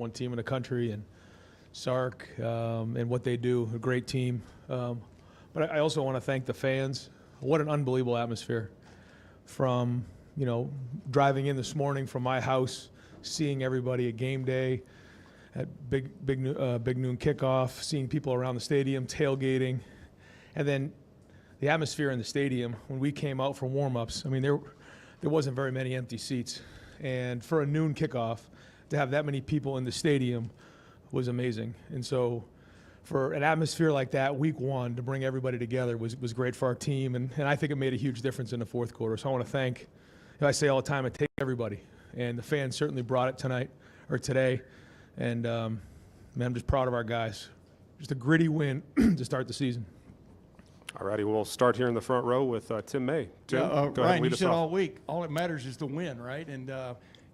#1 team in the country, and Sark and what they do, a great team. But I also want to thank the fans. What an unbelievable atmosphere. From, driving in this morning from my house, seeing everybody at game day, at big noon kickoff, seeing people around the stadium, tailgating, and then the atmosphere in the stadium when we came out for warm-ups. I mean, there wasn't very many empty seats. And for a noon kickoff, to have that many people in the stadium was amazing. And so for an atmosphere like that, week one, to bring everybody together was great for our team. And I think it made a huge difference in the fourth quarter. So I want to thank, I say all the time, it takes everybody. And the fans certainly brought it today. And man, I'm just proud of our guys. Just a gritty win to start the season. All righty, we'll start here in the front row with Tim May. Tim, go ahead, Ryan, lead you us said off. all week, all that matters is the win, right? And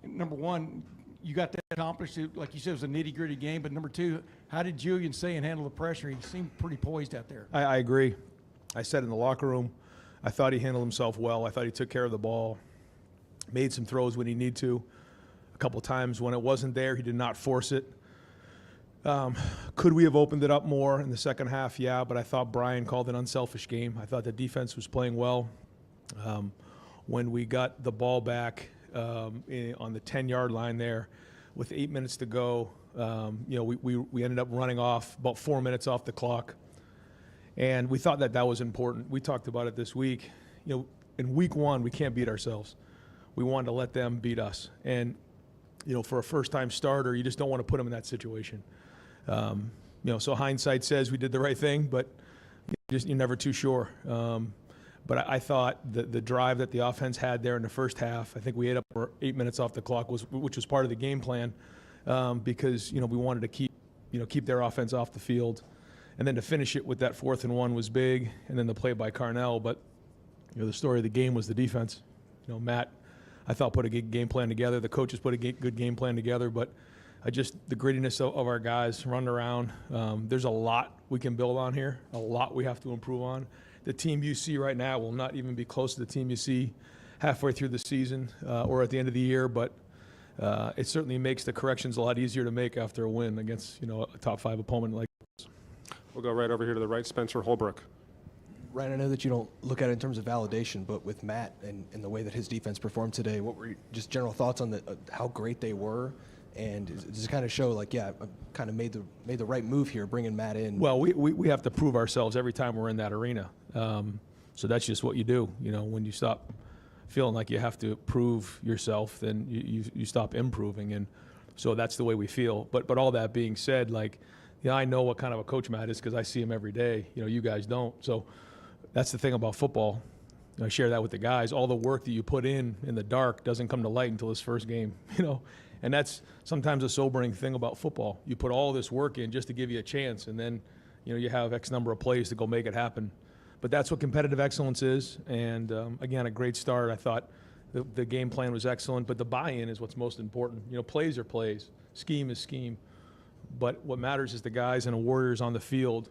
number one, you got that accomplished. Like you said, it was a nitty-gritty game. But number two, how did Julian Sayin handle the pressure? He seemed pretty poised out there. I agree. I said in the locker room, I thought he handled himself well. I thought he took care of the ball, made some throws when he needed to. A couple times when it wasn't there, he did not force it. Could we have opened it up more in the second half? Yeah, but I thought Brian called an unselfish game. I thought the defense was playing well. When we got the ball back on the 10-yard line there with 8 minutes to go, we ended up running off about 4 minutes off the clock. And we thought that was important. We talked about it this week. In week one, we can't beat ourselves. We wanted to let them beat us. And, for a first-time starter, you just don't want to put them in that situation. So hindsight says we did the right thing, but you're never too sure. But I thought the drive that the offense had there in the first half, I think we ate up 8 minutes off the clock, which was part of the game plan, because we wanted to keep their offense off the field, and then to finish it with that 4th and 1 was big, and then the play by Carnell. But the story of the game was the defense. Matt, I thought, put a good game plan together. The coaches put a good game plan together, but the grittiness of our guys running around. There's a lot we can build on here, a lot we have to improve on. The team you see right now will not even be close to the team you see halfway through the season or at the end of the year, but it certainly makes the corrections a lot easier to make after a win against a top 5 opponent like this. We'll go right over here to the right, Spencer Holbrook. Ryan, I know that you don't look at it in terms of validation, but with Matt and the way that his defense performed today, what were just general thoughts on how great they were? And does it kind of show, I kind of made the right move here, bringing Matt in? Well, we have to prove ourselves every time we're in that arena. So that's just what you do. When you stop feeling like you have to prove yourself, then you stop improving. And so that's the way we feel. But all that being said, I know what kind of a coach Matt is because I see him every day. You guys don't. So that's the thing about football. I share that with the guys. All the work that you put in the dark doesn't come to light until this first game, And that's sometimes a sobering thing about football. You put all this work in just to give you a chance, and then you have X number of plays to go make it happen. But that's what competitive excellence is. And again, a great start. I thought the game plan was excellent, but the buy-in is what's most important. Plays are plays, scheme is scheme. But what matters is the guys and the Warriors on the field,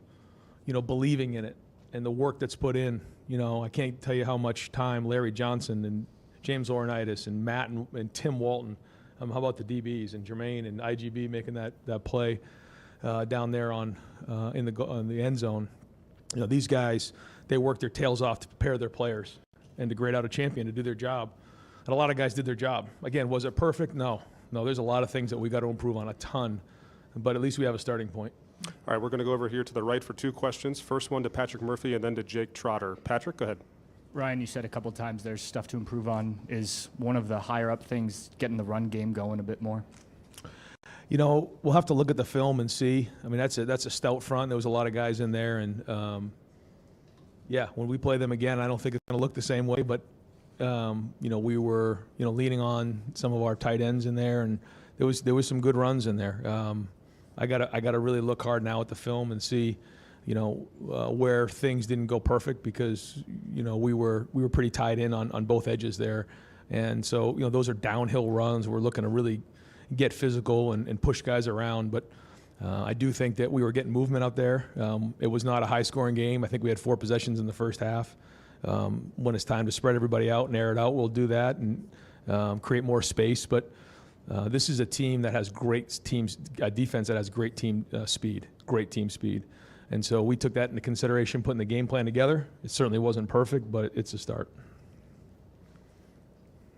believing in it and the work that's put in. I can't tell you how much time Larry Johnson and James Laurinaitis and Matt and Tim Walton. How about the DBs and Jermaine and IGB making that play down there on the end zone? These guys, they work their tails off to prepare their players and to grade out a champion to do their job. And a lot of guys did their job. Again, was it perfect? No. There's a lot of things that we got to improve on, a ton. But at least we have a starting point. All right, we're going to go over here to the right for 2 questions. First one to Patrick Murphy and then to Jake Trotter. Patrick, go ahead. Ryan, you said a couple times there's stuff to improve on. Is one of the higher up things getting the run game going a bit more? We'll have to look at the film and see. I mean, that's a stout front. There was a lot of guys in there, and when we play them again, I don't think it's going to look the same way. But we were leaning on some of our tight ends in there, and there was some good runs in there. I gotta really look hard now at the film and see. Where things didn't go perfect because, we were pretty tied in on both edges there. And so, those are downhill runs. We're looking to really get physical and push guys around. But I do think that we were getting movement out there. It was not a high-scoring game. I think we had 4 possessions in the first half. When it's time to spread everybody out and air it out, we'll do that and create more space. But This is a team that has a defense that has great team speed. And so we took that into consideration putting the game plan together. It certainly wasn't perfect, but it's a start.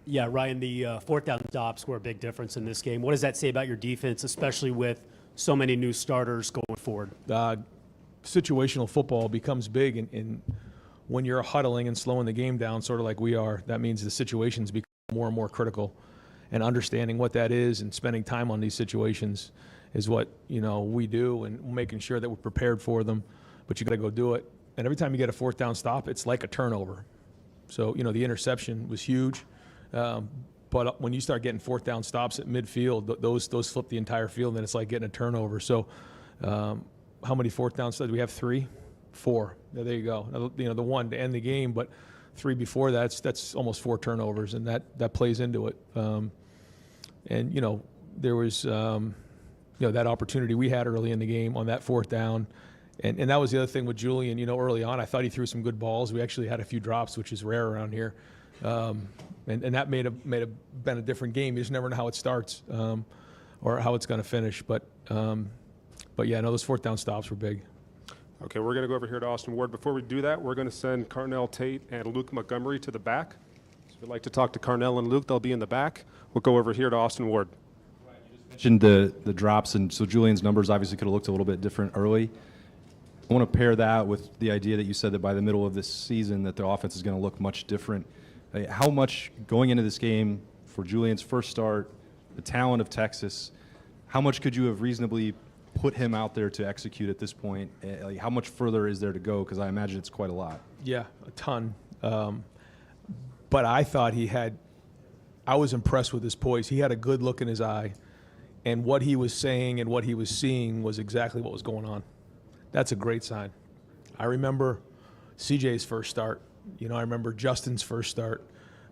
Yeah, Ryan, the fourth down stops were a big difference in this game. What does that say about your defense, especially with so many new starters going forward? Situational football becomes big, and when you're huddling and slowing the game down, sort of like we are, that means the situations become more and more critical. And understanding what that is and spending time on these situations is what we do, and making sure that we're prepared for them. But you got to go do it. And every time you get a fourth down stop, it's like a turnover. So the interception was huge, but when you start getting fourth down stops at midfield, those flip the entire field, and it's like getting a turnover. So how many fourth down stops? We have 3, 4. There you go. The one to end the game, but 3 before that's almost 4 turnovers, and that plays into it. And there was that opportunity we had early in the game on that fourth down, and that was the other thing with Julian. Early on, I thought he threw some good balls. We actually had a few drops, which is rare around here, and that may have been a different game. You just never know how it starts or how it's going to finish. But yeah, no, those fourth down stops were big. Okay, we're going to go over here to Austin Ward. Before we do that, we're going to send Carnell Tate and Luke Montgomery to the back. So if you'd like to talk to Carnell and Luke, they'll be in the back. We'll go over here to Austin Ward. Mentioned the drops, and so Julian's numbers obviously could have looked a little bit different early. I want to pair that with the idea that you said that by the middle of this season that the offense is going to look much different. How much going into this game for Julian's first start, the talent of Texas, how much could you have reasonably put him out there to execute at this point? How much further is there to go? Because I imagine it's quite a lot. Yeah, a ton. But I thought I was impressed with his poise. He had a good look in his eye, and what he was saying and what he was seeing was exactly what was going on. That's a great sign. I remember CJ's first start. I remember Justin's first start.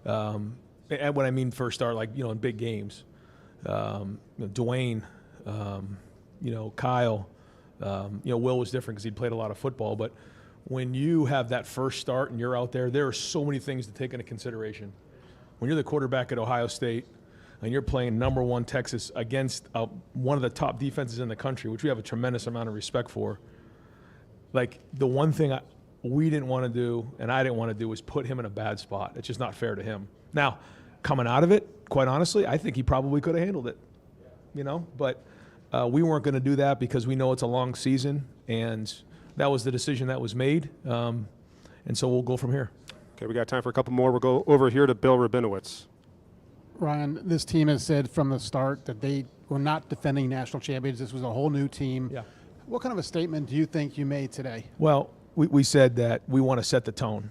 And when I mean first start, like, in big games. Dwayne, Kyle, Will was different because he'd played a lot of football. But when you have that first start and you're out there, there are so many things to take into consideration. When you're the quarterback at Ohio State and you're playing number 1 Texas against one of the top defenses in the country, which we have a tremendous amount of respect for, like, the one thing we didn't want to do and I didn't want to do was put him in a bad spot. It's just not fair to him. Now, coming out of it, quite honestly, I think he probably could have handled it, but we weren't going to do that because we know it's a long season, and that was the decision that was made, and so we'll go from here. Okay, we got time for a couple more. We'll go over here to Bill Rabinowitz. Ryan, this team has said from the start that they were not defending national champions. This was a whole new team. Yeah. What kind of a statement do you think you made today? Well, we said that we want to set the tone.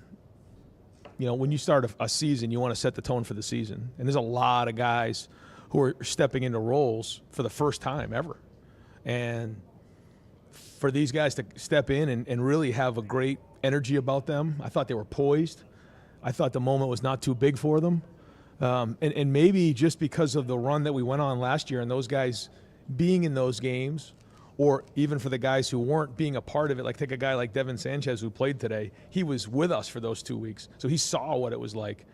When you start a season, you want to set the tone for the season. And there's a lot of guys who are stepping into roles for the first time ever. And for these guys to step in and really have a great energy about them, I thought they were poised. I thought the moment was not too big for them. And maybe just because of the run that we went on last year and those guys being in those games, or even for the guys who weren't being a part of it, like take a guy like Devin Sanchez who played today. He was with us for those 2 weeks, so he saw what it was like.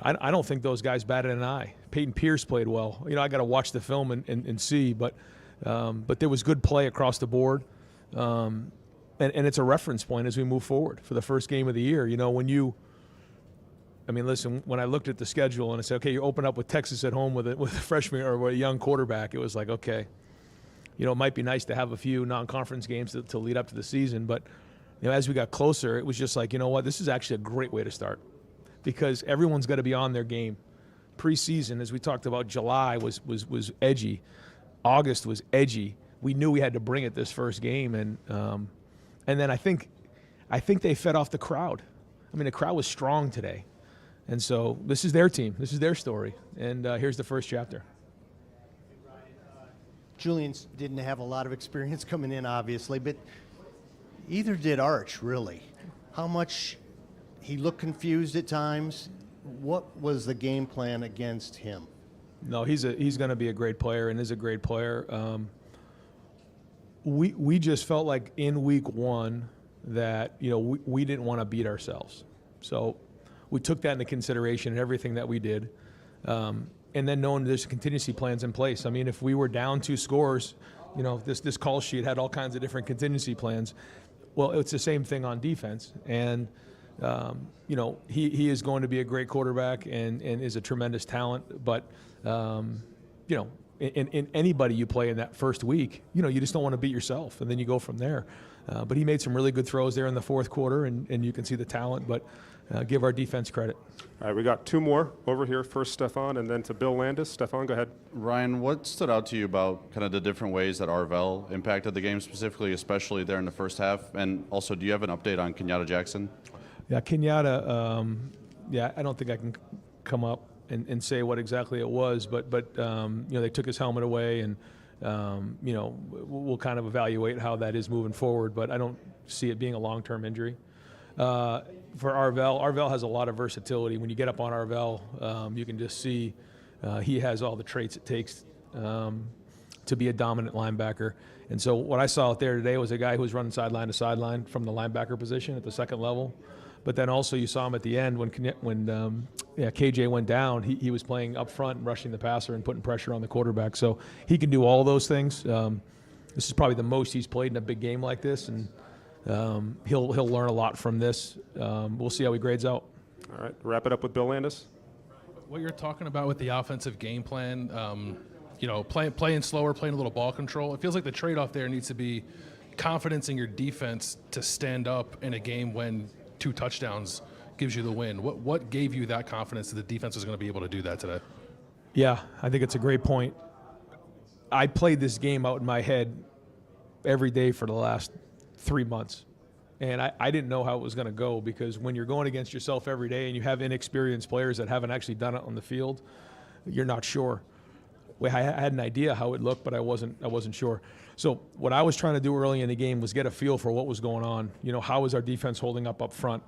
I don't think those guys batted an eye. Peyton Pierce played well. I got to watch the film and see, but there was good play across the board, and it's a reference point as we move forward for the first game of the year. When I looked at the schedule and I said, okay, you open up with Texas at home with a freshman or with a young quarterback, it was like, okay. It might be nice to have a few non-conference games to lead up to the season, but as we got closer, it was just like, this is actually a great way to start, because everyone's got to be on their game. Preseason, as we talked about, July was edgy, August was edgy. We knew we had to bring it this first game, and then I think they fed off the crowd. The crowd was strong today, and so this is their team, this is their story, and here's the first chapter. Julian didn't have a lot of experience coming in, obviously, but either did Arch, really. How much he looked confused at times. What was the game plan against him? No, he's going to be a great player and is a great player. We just felt like in week 1 that we didn't want to beat ourselves, so we took that into consideration in everything that we did. And and then knowing there's contingency plans in place. I mean, if we were down 2 scores, you know, this call sheet had all kinds of different contingency plans. Well, it's the same thing on defense. And, you know, he is going to be a great quarterback and is a tremendous talent. But, you know, in anybody you play in that first week, you know, you just don't want to beat yourself, and then you go from there. But he made some really good throws there in the fourth quarter, and you can see the talent. But give our defense credit. All right, we got 2 more over here. First, Stefan, and then to Bill Landis. Stefan, go ahead. Ryan, what stood out to you about kind of the different ways that Arvell impacted the game specifically, especially there in the first half? And also, do you have an update on Kenyatta Jackson? Yeah, Kenyatta, yeah, I don't think I can come up and say what exactly it was, but you know, they took his helmet away, and you know, we'll kind of evaluate how that is moving forward, but I don't see it being a long-term injury. For Arvell has a lot of versatility. When you get up on Arvell, you can just see he has all the traits it takes to be a dominant linebacker. And so what I saw out there today was a guy who was running sideline to sideline from the linebacker position at the second level. But then also you saw him at the end when KJ went down, he was playing up front and rushing the passer and putting pressure on the quarterback. So he can do all those things. This is probably the most he's played in a big game like this, and he'll learn a lot from this. We'll see how he grades out. All right, wrap it up with Bill Landis. What you're talking about with the offensive game plan, you know, playing slower, playing a little ball control, it feels like the trade-off there needs to be confidence in your defense to stand up in a game when 2 touchdowns gives you the win. What gave you that confidence that the defense was going to be able to do that today? Yeah, I think it's a great point. I played this game out in my head every day for the last 3 months. And I didn't know how it was going to go, because when you're going against yourself every day and you have inexperienced players that haven't actually done it on the field, you're not sure. I had an idea how it looked, but I wasn't sure. So what I was trying to do early in the game was get a feel for what was going on. You know, how was our defense holding up front?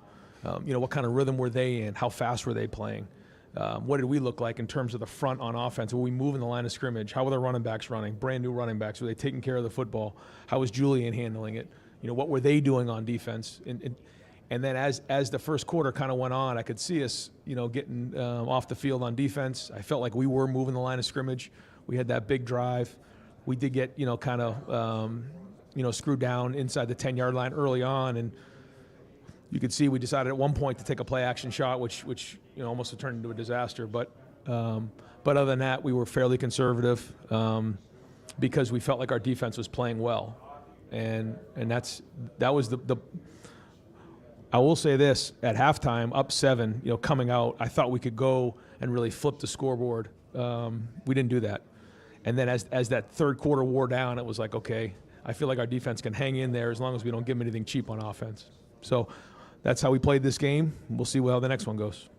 You know, what kind of rhythm were they in? How fast were they playing? What did we look like in terms of the front on offense? Were we moving the line of scrimmage? How were the running backs running? Brand new running backs. Were they taking care of the football? How was Julian handling it? You know, what were they doing on defense? And then as the first quarter kind of went on, I could see us, you know, getting off the field on defense. I felt like we were moving the line of scrimmage. We had that big drive. We did get, you know, kind of, you know, screwed down inside the 10-yard line early on, and you could see we decided at one point to take a play-action shot, which you know, almost turned into a disaster. But other than that, we were fairly conservative because we felt like our defense was playing well, and that was the. I will say this: at halftime, up 7, you know, coming out, I thought we could go and really flip the scoreboard. We didn't do that. And then as that third quarter wore down, it was like, okay, I feel like our defense can hang in there as long as we don't give them anything cheap on offense. So that's how we played this game. We'll see how the next one goes.